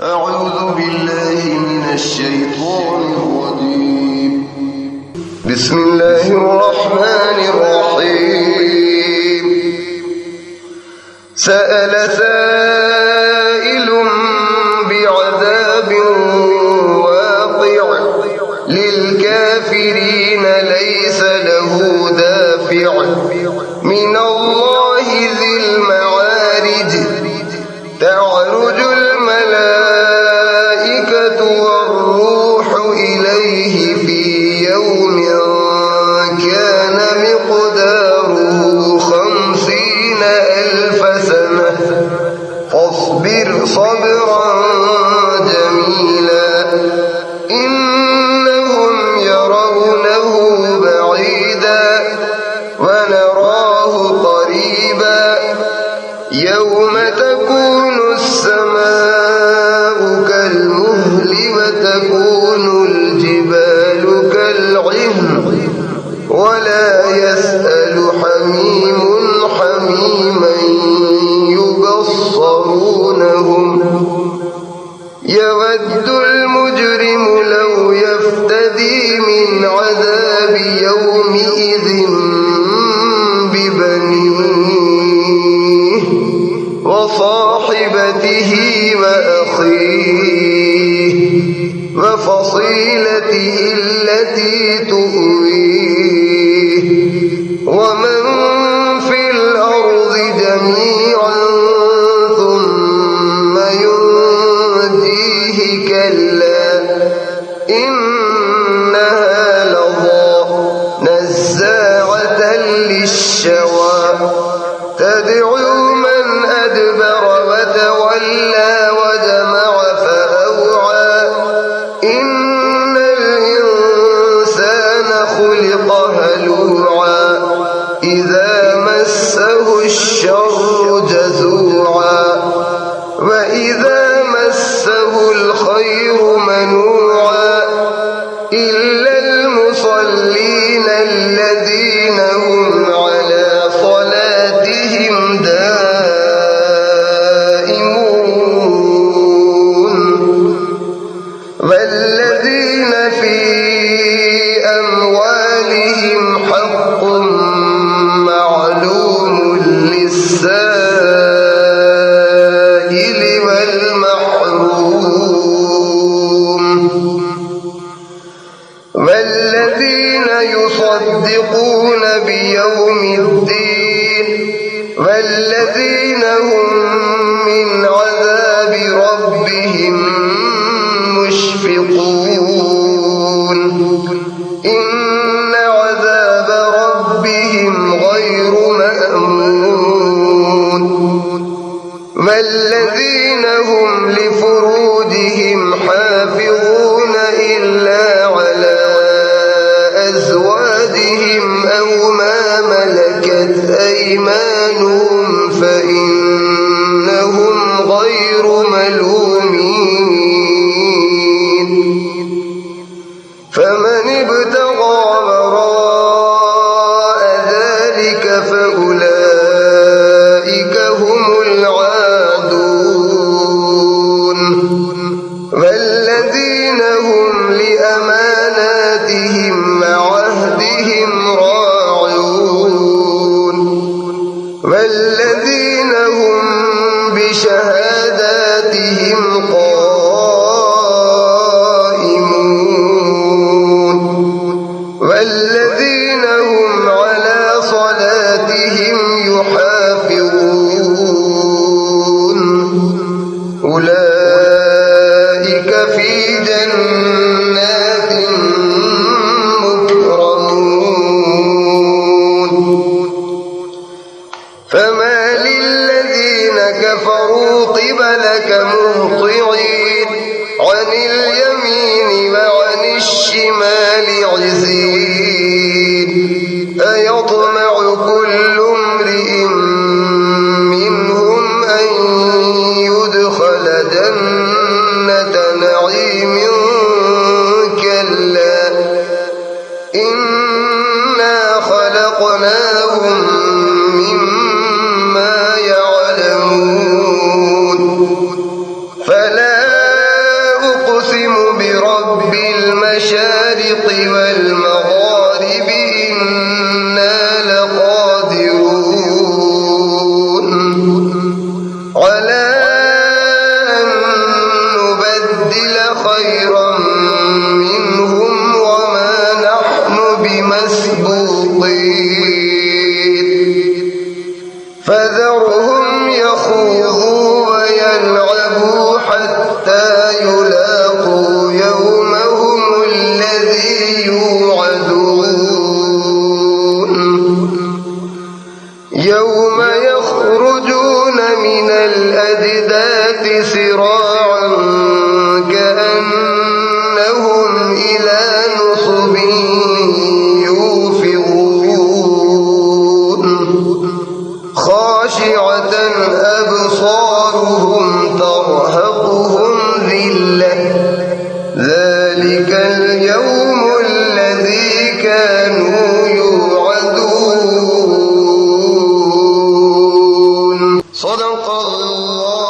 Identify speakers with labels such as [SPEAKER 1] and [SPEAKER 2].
[SPEAKER 1] أعوذ بالله من الشيطان الرجيم. بسم الله الرحمن الرحيم. سأل سائل بعذاب واقع للكافرين ليس له دافع من الله ذي المعارج تعرج الملائكة والروح إليه في يوم كان مقداره 50,000 سنة فاصبر صبرا جميلا إنهم يرونه بعيدا ونراه قريبا يوم تكون السماء كالمهل وتكون الجبال كالعهن ولا يسأل حميم حميما يبصرونهم يود المجرم لو يفتدي من عذاب يومئذ ببنيه وصاحبته وأخيه وفصيلته التي تؤويه ومن في الأرض جميعا ثم ينجيه كلا إنها لظى نزاعة للشوى تدعو من أدبر وتولى وجمع فأوعى إن الإنسان خلق هلوعا إذا مسه الشر جزوعا وإذا مسه الخير منوعا إلا المصلين الذين هم على صلاتهم دائمون والذين في أموالهم حق معلوم للسائل والمحروم والذين يصدقون بيوم الدين والذين هم من عذاب ربهم مشفقون إن عذاب ربهم غير مأمون والذين هم لفروجهم حافظون إلا على أزواجهم أو ما ملكت أيمانهم فإنهم غير ملومين فمن ابتغى وراء ذلك فأولئك هم العادون والذين هم لأماناتهم وعهدهم راعون والذين هم بشهاداتهم قائمون والذين هم على صلاتهم يحافظون أولئك في جنات مكرمون فما للذين كفروا قبلك مهطعين عن اليمين وعن الشمال عزين أيطمع كل امرئ منهم أن يدخل جنة نعيم كلا إنا خلقناهم مما يعلمون فلا برب المشارق والمغارب إنا لقادرون على أن نبدل خيرا منهم وما نحن بمسبوقين فذرهم يخوضوا ويلعبوا حتى يلاقوا يومهم الذي يوعدون يوم يخرجون من الأجداث سراعا كأنهم إلى نصب يوفضون خاشعة أبصارهم ترهقهم ذلة ذلك اليوم الذي كانوا يوعدون صدق الله